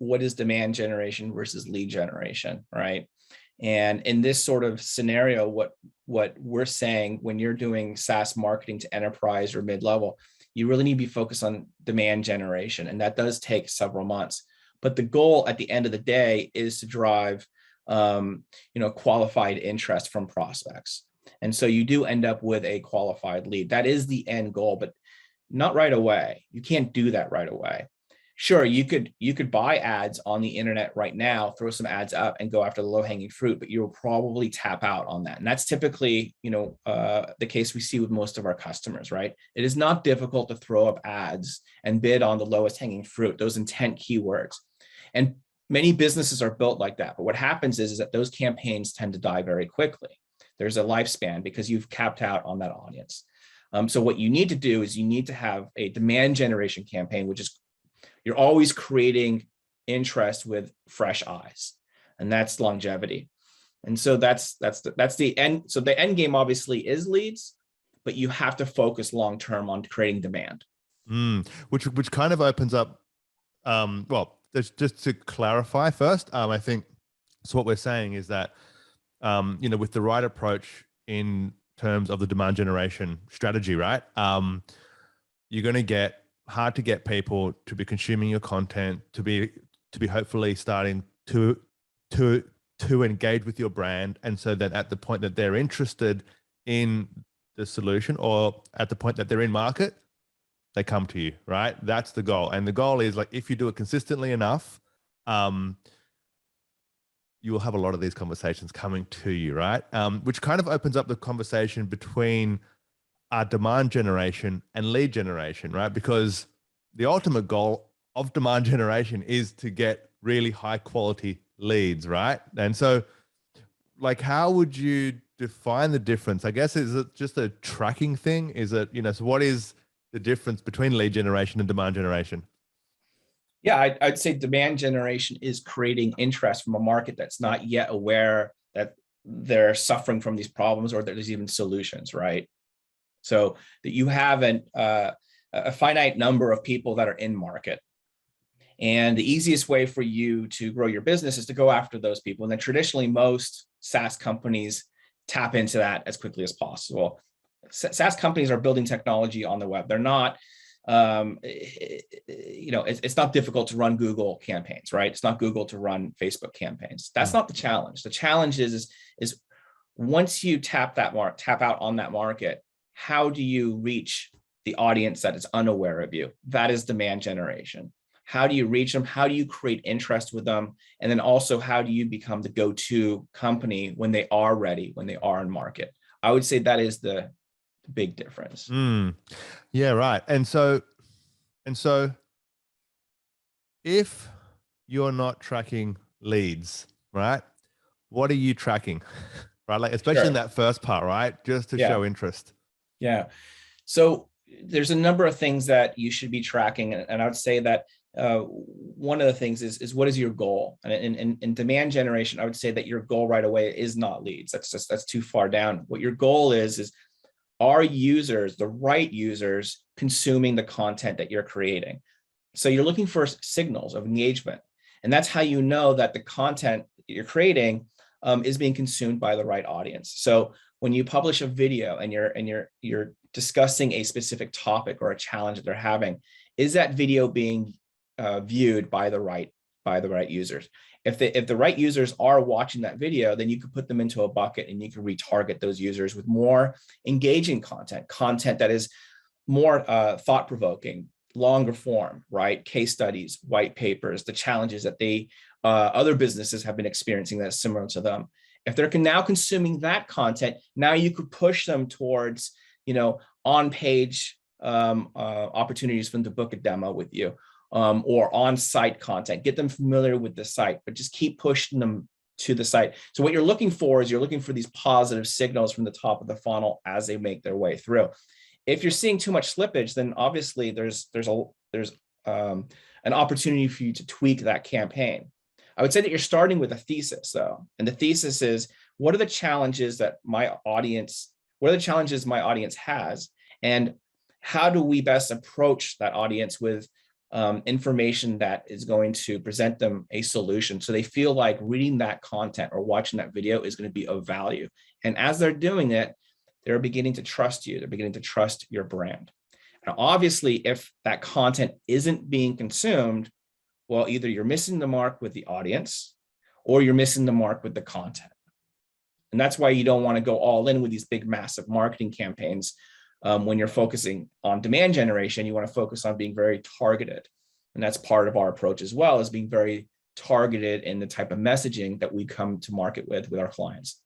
what is demand generation versus lead generation, right? And in this sort of scenario, what we're saying, when you're doing SaaS marketing to enterprise or mid-level, you really need to be focused on demand generation. And that does take several months. But the goal at the end of the day is to drive qualified interest from prospects. And so you do end up with a qualified lead. That is the end goal, but not right away. You can't do that right away. Sure, you could buy ads on the internet right now, throw some ads up and go after the low-hanging fruit, but you'll probably tap out on that. And that's typically, the case we see with most of our customers, right? It is not difficult to throw up ads and bid on the lowest hanging fruit, those intent keywords. And many businesses are built like that. But what happens is that those campaigns tend to die very quickly. There's a lifespan because you've capped out on that audience. So what you need to do is you need to have a demand generation campaign, which is you're always creating interest with fresh eyes, and that's longevity. And so that's the end. So the end game obviously is leads, but you have to focus long term on creating demand. Which kind of opens up. Just to clarify first, I think so. What we're saying is that with the right approach in terms of the demand generation strategy, right? You're going to get hard to get people to be consuming your content, to be hopefully starting to engage with your brand, and so that at the point that they're interested in the solution, or at the point that they're in market, they come to you, right? That's the goal. And the goal is, like, if you do it consistently enough, you will have a lot of these conversations coming to you, right? Which kind of opens up the conversation between demand generation and lead generation, right? Because the ultimate goal of demand generation is to get really high quality leads, right? And so, like, how would you define the difference? I guess, is it just a tracking thing? Is it, so what is the difference between lead generation and demand generation? Yeah, I'd say demand generation is creating interest from a market that's not yet aware that they're suffering from these problems or that there's even solutions, right? So that you have a finite number of people that are in market. And the easiest way for you to grow your business is to go after those people. And then traditionally, most SaaS companies tap into that as quickly as possible. SaaS companies are building technology on the web. They're not, it's not difficult to run Google campaigns, right? It's not Google to run Facebook campaigns. That's not the challenge. The challenge is once you tap out on that market, how do you reach the audience that is unaware of you? That is demand generation. How do you reach them? How do you create interest with them? And then also, how do you become the go-to company when they are ready, when they are in market? I would say that is the big difference. Yeah, right. And so if you're not tracking leads, right, what are you tracking? Right? Like, especially in that first part, right? Just to show interest. Yeah. So there's a number of things that you should be tracking. And I would say that one of the things is what is your goal? And in demand generation, I would say that your goal right away is not leads. That's too far down. What your goal is are users, the right users, consuming the content that you're creating? So you're looking for signals of engagement. And that's how you know that the content that you're creating is being consumed by the right audience. So when you publish a video and you're discussing a specific topic or a challenge that they're having, is that video being viewed by the right users? If the right users are watching that video, then you could put them into a bucket and you can retarget those users with more engaging content that is more thought-provoking, longer form, right? Case studies, white papers, the challenges that other businesses have been experiencing that's similar to them. If they're now consuming that content, now you could push them towards, on-page opportunities for them to book a demo with you, or on-site content. Get them familiar with the site, but just keep pushing them to the site. So what you're looking for is these positive signals from the top of the funnel as they make their way through. If you're seeing too much slippage, then obviously there's an opportunity for you to tweak that campaign. I would say that you're starting with a thesis, though, and the thesis is, what are the challenges my audience has, and how do we best approach that audience with information that is going to present them a solution. So they feel like reading that content or watching that video is going to be of value. And as they're doing it, they're beginning to trust you. They're beginning to trust your brand. Now, obviously, if that content isn't being consumed, well, either you're missing the mark with the audience or you're missing the mark with the content. And that's why you don't want to go all in with these big, massive marketing campaigns. When you're focusing on demand generation, you want to focus on being very targeted. And that's part of our approach as well, as being very targeted in the type of messaging that we come to market with our clients.